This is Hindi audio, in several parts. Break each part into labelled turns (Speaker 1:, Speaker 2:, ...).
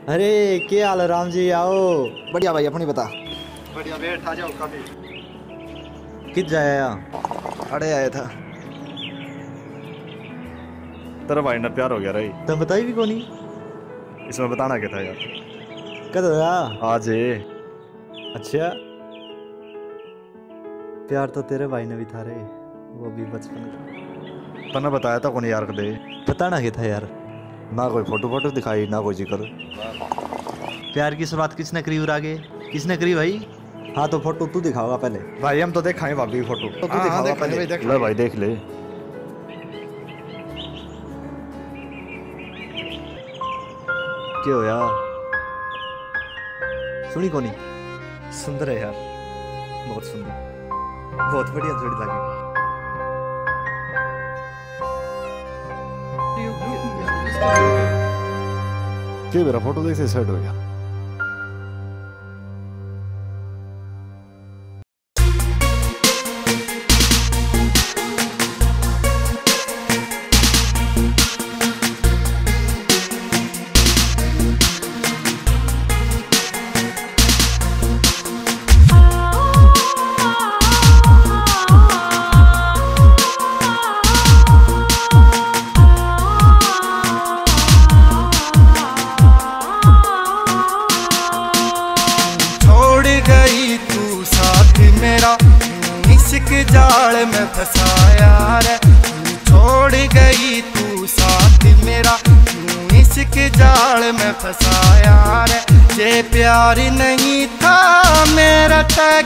Speaker 1: अरे क्या हाल है राम जी, आओ।
Speaker 2: बढ़िया भाई, अपनी बता।
Speaker 3: बढ़िया, बैठ आ जाओ। कभी
Speaker 1: कित जाया?
Speaker 2: अड़े आया था।
Speaker 3: तेरा भाई ना प्यार हो गया रही।
Speaker 1: तुम बताई भी कोनी।
Speaker 3: इसमें बताना क्या था यार?
Speaker 1: कद होया?
Speaker 3: आज ये
Speaker 1: अच्छा, प्यार तो तेरे भाई ने भी था रे, वो भी बचपन का।
Speaker 3: तने बताया था कौन यार दे?
Speaker 1: बताना क्या था यार?
Speaker 3: ना कोई फोटो दिखाई, ना कोई जिक्र।
Speaker 1: प्यार की शुरुआत किसने करी? और आगे किसने करी भाई? हाँ तो फोटो तू दिखाओगा पहले।
Speaker 3: भाई हम तो देखाएं भाभी की फोटो।
Speaker 1: तो तू दिखाओगा पहले।
Speaker 3: ले भाई देख ले।
Speaker 1: क्या होया? सुनी कोनी?
Speaker 3: सुंदर है यार, बहुत सुंदर, बहुत बढ़िया जोड़ी लगी। क्यों मेरा फोटो देख से सेट हो गया?
Speaker 4: इश्क जाल में फसाया रे, छोड़ गई तू साथ मेरा, इश्क जाल में फसाया रे। ये प्यार नहीं था मेरा तक,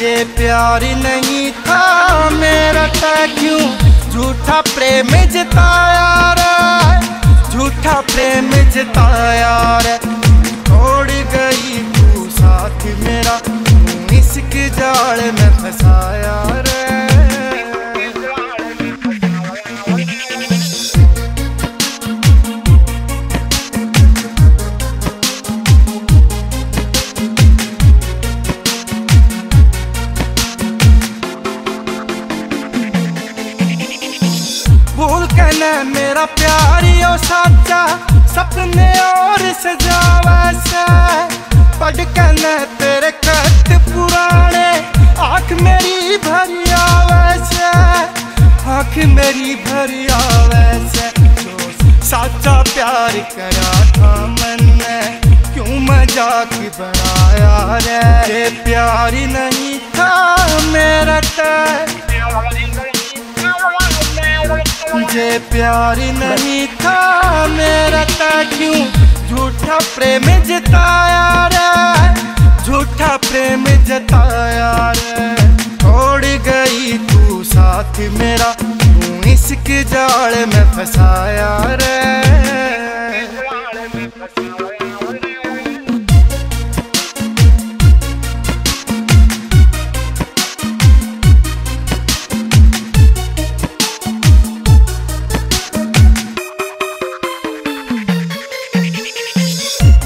Speaker 4: ये प्यार नहीं था मेरा तक, क्यों झूठा प्रेम जताया रे, झूठा प्रेम जताया रे। छोड़ गई तू साथ मेरा, इश्क जाल में फसाया रे। भूल के न मेरा प्यारियो साचा, सपने और सजावा से, पढ़ के न तेरे खत पुराने, आँख मेरी भरी आवे से, आँख मेरी भरी आवे से। साचा प्यार करा था मन ने, क्यों मजाक बनाया रे। ये प्यार नहीं था मेरा तक, ये प्यार नहीं था मेरा तक, क्यों झूठा प्रेम जताया रे, झूठा प्रेम जताया रे। छोड़ गई तू साथ मेरा, तू इश्क जाल में फसाया रे।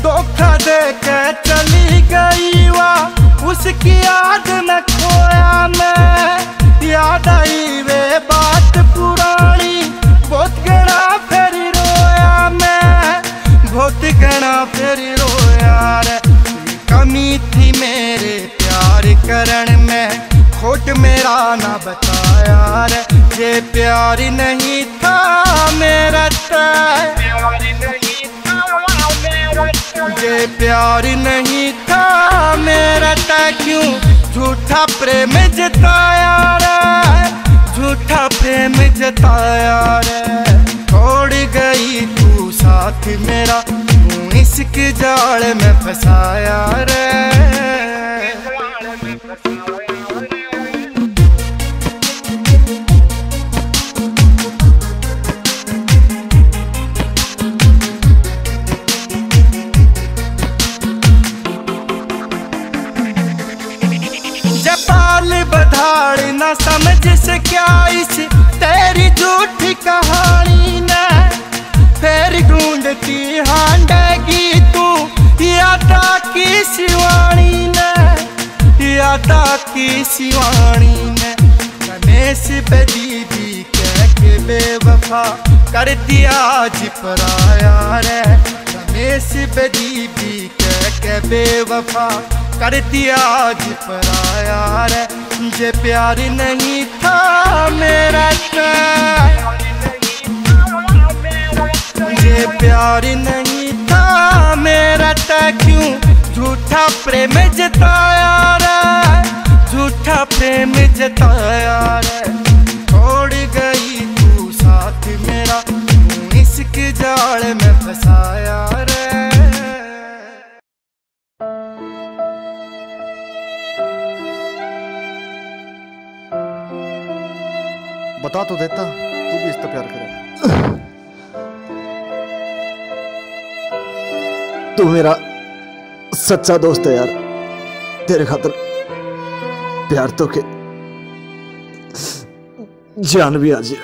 Speaker 4: धोखा दे के चली गई वाह, उसकी याद न खोया मैं, याद आई वे बात पुरानी, बहुत घना फिर रोया मैं, बहुत घना फिर रोया रे। कमी थी मेरे प्यार करण में, खोट मेरा ना बताया रे। ये प्यार नहीं था मेरा तक, ये प्यार नहीं था मेरा तक, क्यों झूठा प्रेम जताया रे, झूठा प्रेम जताया रे। छोड़ गई तू साथ मेरा, तू इश्क जाल में फसाया रे। जपाल बधाड़ न समझ से क्या इस तेरी झूठी कहानी ने, फिर ढूंढती हांडेगी तू यादा की शिवानी ने, यादा की शिवानी ने। गणेश पे दीदी कह के बेवफा कर दिया आज पराया रे। रमेश बेदीबी कह के बेवफा कर दिया आज पराया रे। जे प्यार नहीं था मेरा जे प्यार नहीं था मेरा क्यों झूठा प्रेम जताया रे। झूठा प्रेम जताया रे। छोड़ गई तू साथ मेरा, तू इश्क जाल में फंसाया रे।
Speaker 3: बता तो देता तू भी इससे प्यार करे।
Speaker 2: तू मेरा सच्चा दोस्त है यार, तेरे खातर प्यार तो के जान भी आज है।